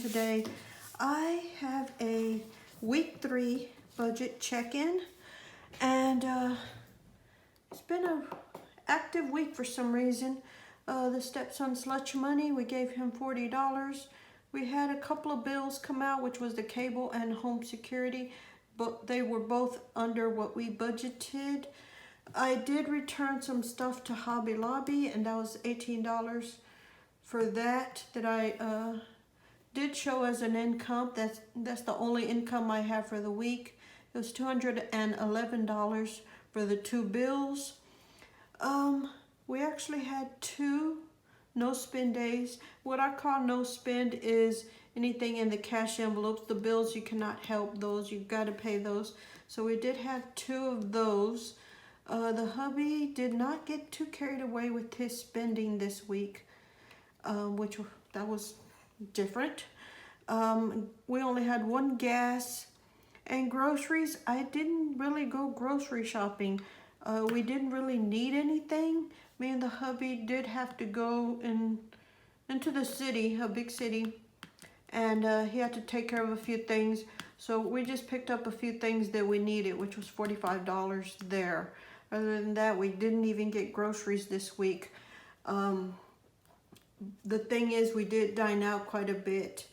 today. I have a week 3 budget check-in, and it's been an active week for some reason. The stepson's lunch money, we gave him $40. We had a couple of bills come out, which was the cable and home security, but they were both under what we budgeted. I did return some stuff to Hobby Lobby, and that was $18 for that I did show as an income. That's the only income I have for the week. It was $211 for the 2 bills. We actually had 2 no spend days. What I call no spend is anything in the cash envelopes. The bills, you cannot help those. You've got to pay those. So we did have 2 of those. The hubby did not get too carried away with his spending this week, which that was different. We only had 1 gas and groceries. I didn't really go grocery shopping. We didn't really need anything. Me and the hubby did have to go into the city, a big city, and he had to take care of a few things. So we just picked up a few things that we needed, which was $45 there. Other than that, we didn't even get groceries this week. The thing is, we did dine out quite a bit.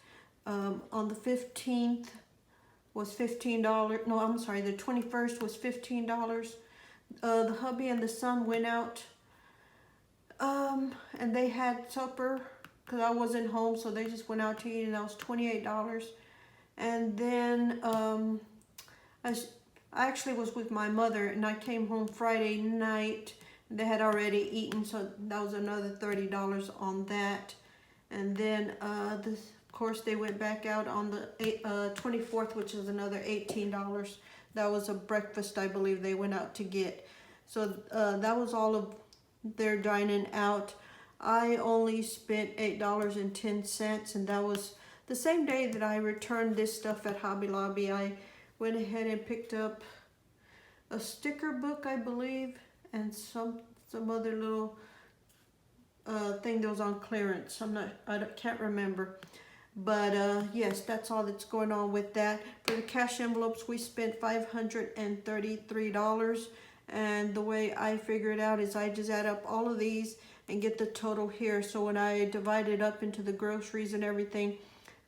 On the 15th was $15. No, I'm sorry, the 21st was $15. The hubby and the son went out, and they had supper because I wasn't home, so they just went out to eat, and that was $28. And then I actually was with my mother, and I came home Friday night. They had already eaten, so that was another $30 on that. And then, of course, they went back out on the 24th, which is another $18. That was a breakfast, I believe, they went out to get. So that was all of their dining out. I only spent $8.10, and that was the same day that I returned this stuff at Hobby Lobby. I went ahead and picked up a sticker book, I believe, and some other little thing that was on clearance. I can't remember. But yes, that's all that's going on with that. For the cash envelopes, we spent $533. And the way I figure it out is I just add up all of these and get the total here. So when I divide it up into the groceries and everything,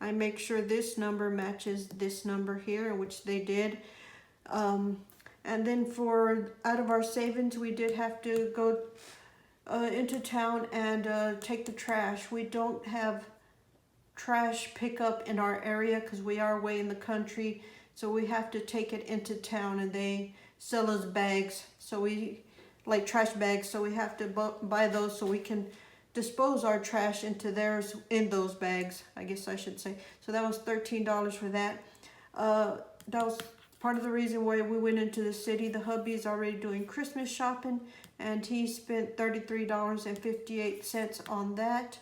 I make sure this number matches this number here, which they did. And then out of our savings, we did have to go into town and take the trash. We don't have trash pickup in our area because we are way in the country. So we have to take it into town, and they sell us bags. So like trash bags. So we have to buy those so we can dispose our trash into theirs in those bags, I guess I should say. So that was $13 for that. That was part of the reason why we went into the city. The hubby is already doing Christmas shopping, and he spent $33.58 on that.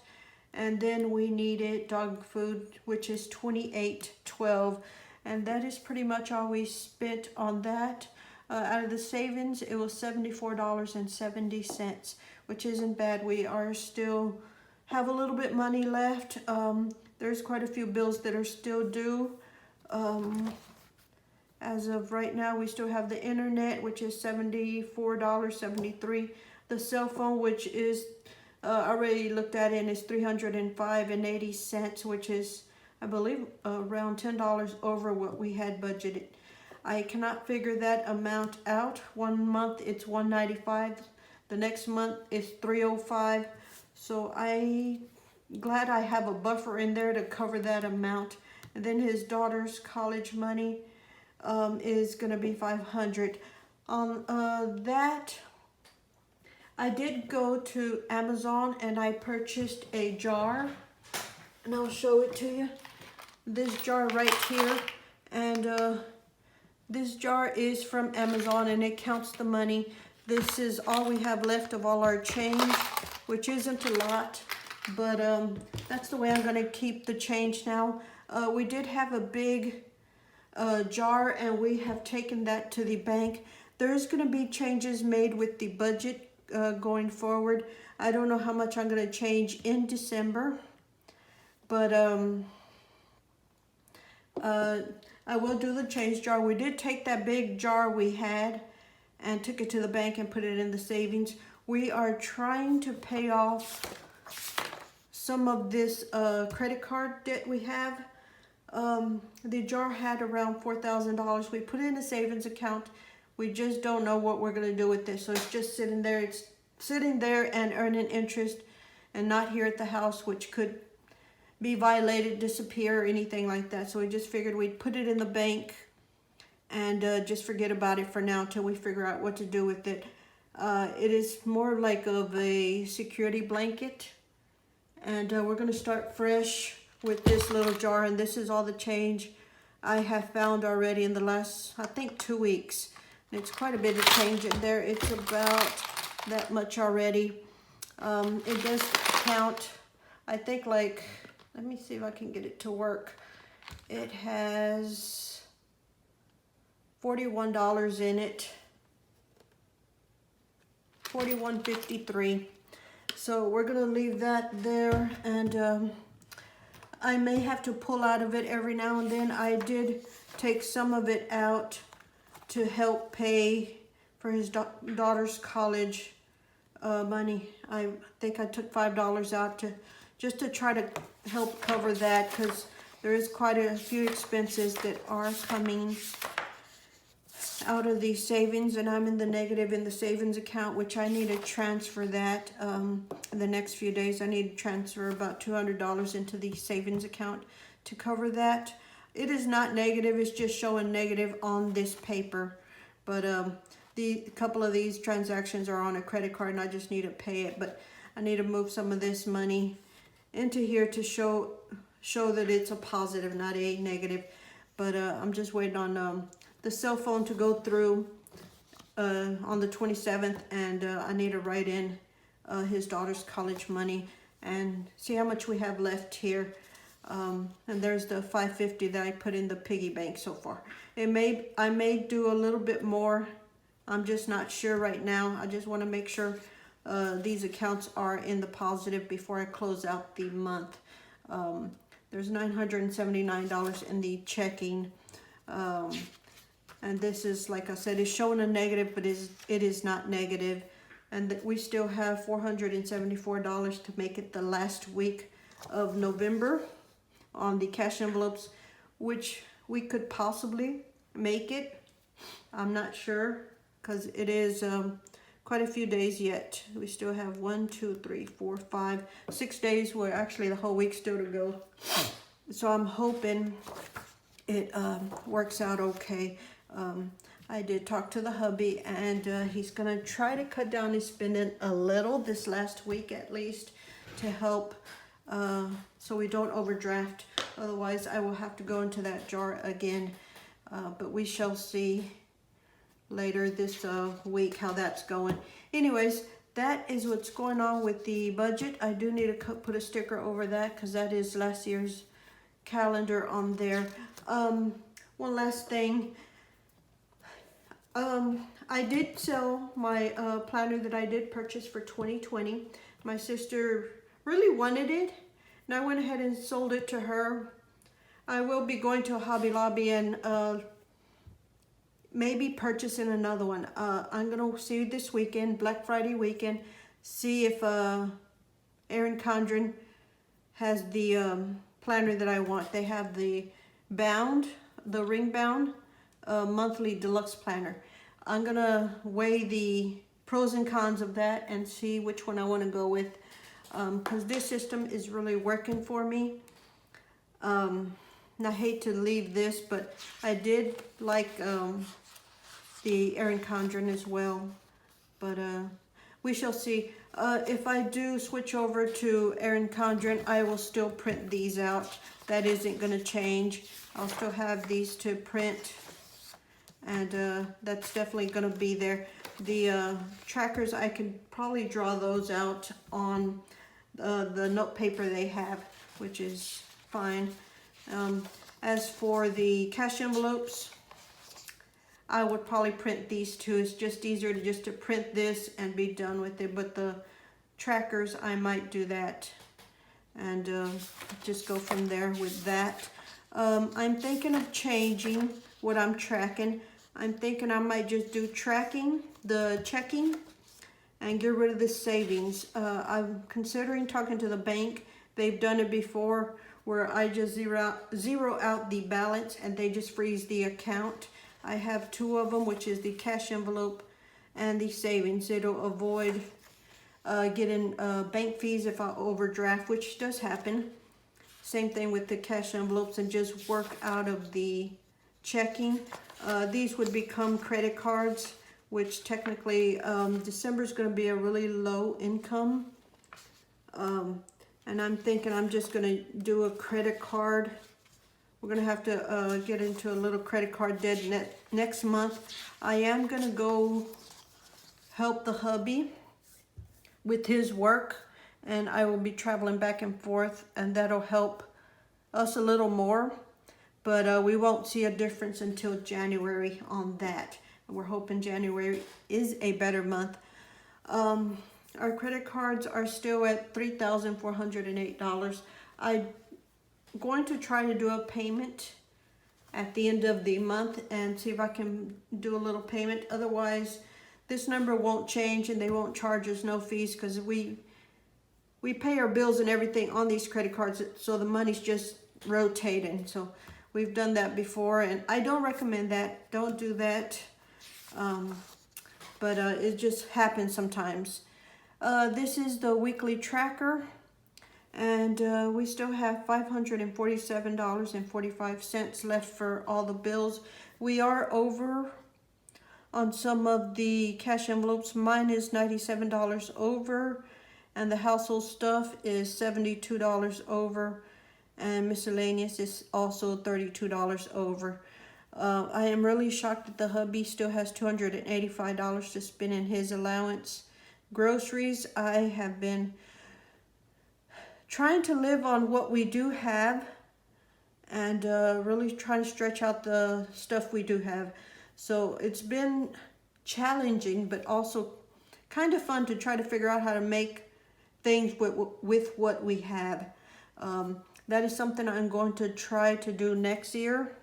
And then we needed dog food, which is $28.12, and that is pretty much all we spent on that. Out of the savings, it was $74.70, which isn't bad. We are still have a little bit money left. There's quite a few bills that are still due. As of right now, we still have the internet, which is $74.73. The cell phone, which is I already looked at it, and it's $305.80, which is, I believe, around $10 over what we had budgeted. I cannot figure that amount out. One month it's $195. The next month it's $305. So I'm glad I have a buffer in there to cover that amount. And then his daughter's college money is going to be $500. On that, I did go to Amazon and I purchased a jar, and I'll show it to you. This jar right here, and this jar is from Amazon, and it counts the money. This is all we have left of all our change, which isn't a lot, but that's the way I'm going to keep the change now. We did have a big jar, and we have taken that to the bank. There's going to be changes made with the budget going forward. I don't know how much I'm going to change in December, but I will do the change jar. We did take that big jar we had and took it to the bank and put it in the savings. We are trying to pay off some of this credit card debt we have. The jar had around $4,000. We put it in a savings account. We just don't know what we're going to do with this. So it's just sitting there. It's sitting there and earning interest and not here at the house, which could be violated, disappear, or anything like that. So we just figured we'd put it in the bank and just forget about it for now until we figure out what to do with it. It is more like of a security blanket. And we're going to start fresh with this little jar. And this is all the change I have found already in the last, I think, 2 weeks. And it's quite a bit of change in there. It's about that much already. It does count, I think, like, let me see if I can get it to work. It has $41 in it. $41.53. So we're gonna leave that there, and I may have to pull out of it every now and then. I did take some of it out to help pay for his daughter's college money. I think I took $5 out just to try to help cover that, because there is quite a few expenses that are coming out of these savings, and I'm in the negative in the savings account, which I need to transfer that in the next few days. I need to transfer about $200 into the savings account to cover that. It is not negative, it's just showing negative on this paper, but the couple of these transactions are on a credit card and I just need to pay it. But I need to move some of this money into here to show that it's a positive, not a negative. But I'm just waiting on the cell phone to go through on the 27th, and I need to write in his daughter's college money and see how much we have left here. And there's the $550 that I put in the piggy bank so far. I may do a little bit more. I'm just not sure right now. I just want to make sure these accounts are in the positive before I close out the month. There's $979 in the checking. And this is, like I said, it's showing a negative, but it is not negative. And we still have $474 to make it the last week of November on the cash envelopes, which we could possibly make it. I'm not sure, because it is quite a few days yet. We still have 1, 2, 3, 4, 5, 6 days, where actually the whole week's still to go. So I'm hoping it works out okay. I did talk to the hubby, and he's gonna try to cut down his spending a little this last week at least to help so we don't overdraft. Otherwise I will have to go into that jar again, but we shall see later this week how that's going. Anyways, that is what's going on with the budget. I do need to put a sticker over that, because that is last year's calendar on there. One last thing. I did sell my planner that I did purchase for 2020. My sister really wanted it, and I went ahead and sold it to her. I will be going to Hobby Lobby and maybe purchasing another one. I'm gonna see this weekend, Black Friday weekend, see if Erin Condren has the planner that I want. They have the ring bound monthly deluxe planner. I'm gonna weigh the pros and cons of that and see which one I want to go with, because this system is really working for me. And I hate to leave this, but I did like the Erin Condren as well, but we shall see. If I do switch over to Erin Condren, I will still print these out. That isn't going to change. I'll still have these to print, and that's definitely going to be there. The trackers, I can probably draw those out on the note paper they have, which is fine. As for the cash envelopes, I would probably print these two. It's just easier to print this and be done with it. But the trackers, I might do that and just go from there with that. I'm thinking of changing what I'm tracking. I'm thinking I might just do tracking, the checking, and get rid of the savings. I'm considering talking to the bank. They've done it before where I just zero out the balance and they just freeze the account. I have two of them, which is the cash envelope and the savings. It'll avoid getting bank fees if I overdraft, which does happen. Same thing with the cash envelopes, and just work out of the checking. These would become credit cards, which technically December is going to be a really low income. And I'm thinking I'm just going to do a credit card. We're going to have to get into a little credit card debt next month. I am going to go help the hubby with his work, and I will be traveling back and forth, and that'll help us a little more. But we won't see a difference until January on that. We're hoping January is a better month. Our credit cards are still at $3,408. I'm going to try to do a payment at the end of the month and see if I can do a little payment. Otherwise, this number won't change and they won't charge us no fees, because we pay our bills and everything on these credit cards, so the money's just rotating. So we've done that before, and I don't recommend that. Don't do that. But it just happens sometimes. This is the weekly tracker, and we still have $547.45 left for all the bills. We are over on some of the cash envelopes. Mine is $97 over, and the household stuff is $72 over, and miscellaneous is also $32 over. I am really shocked that the hubby still has $285 to spend in his allowance. Groceries, I have been trying to live on what we do have, and really trying to stretch out the stuff we do have. So it's been challenging, but also kind of fun to try to figure out how to make things with what we have. That is something I'm going to try to do next year,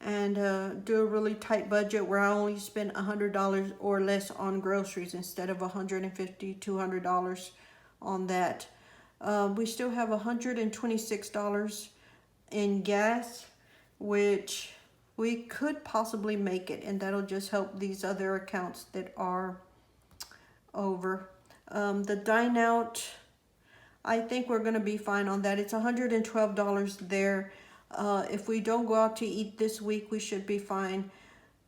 and do a really tight budget where I only spend $100 or less on groceries instead of $150, $200 on that. We still have $126 in gas, which we could possibly make it, and that'll just help these other accounts that are over. The dine out, I think we're going to be fine on that. It's $112 there. If we don't go out to eat this week, we should be fine.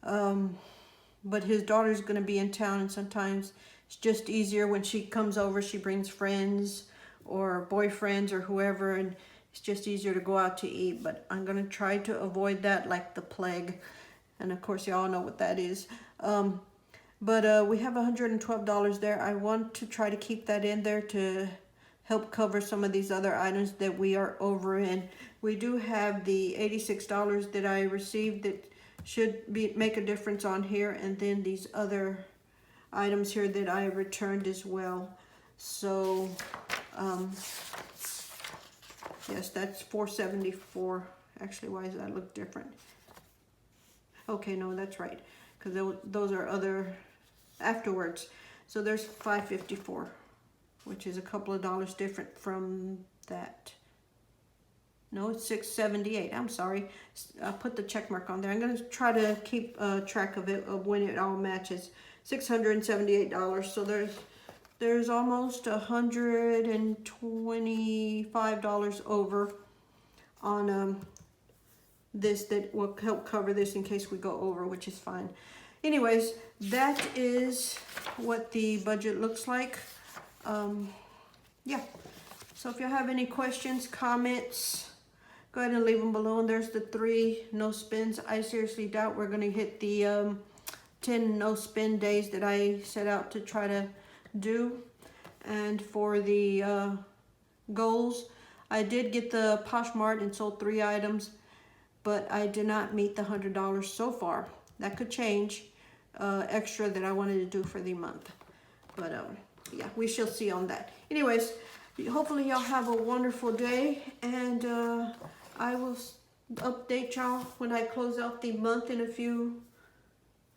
But his daughter's going to be in town, and sometimes it's just easier when she comes over, she brings friends or boyfriends or whoever, and it's just easier to go out to eat. But I'm going to try to avoid that like the plague. And of course, y'all know what that is. But we have $112 there. I want to try to keep that in there to help cover some of these other items that we are over in. We do have the $86 that I received that should make a difference on here, and then these other items here that I returned as well. So yes, that's $474. Actually, why does that look different? Okay, no, that's right, because those are other afterwards. So there's $554, which is a couple of dollars different from that. No, it's $678. I'm sorry. I put the check mark on there. I'm going to try to keep track of it, of when it all matches. $678. So there's almost $125 over on this that will help cover this in case we go over, which is fine. Anyways, that is what the budget looks like. Yeah. So if you have any questions, comments, go ahead and leave them below. And there's the 3 no spins. I seriously doubt we're going to hit the 10 no spin days that I set out to try to do. And for the goals, I did get the Poshmark and sold 3 items, but I did not meet the $100 so far. That could change. Extra that I wanted to do for the month. But yeah, we shall see on that. Anyways, hopefully y'all have a wonderful day, and I will update y'all when I close out the month in a few,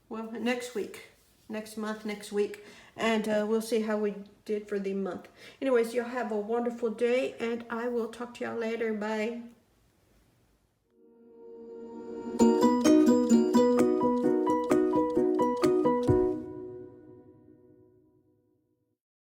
well, next week. Next month, next week. And we'll see how we did for the month. Anyways, y'all have a wonderful day, and I will talk to y'all later. Bye.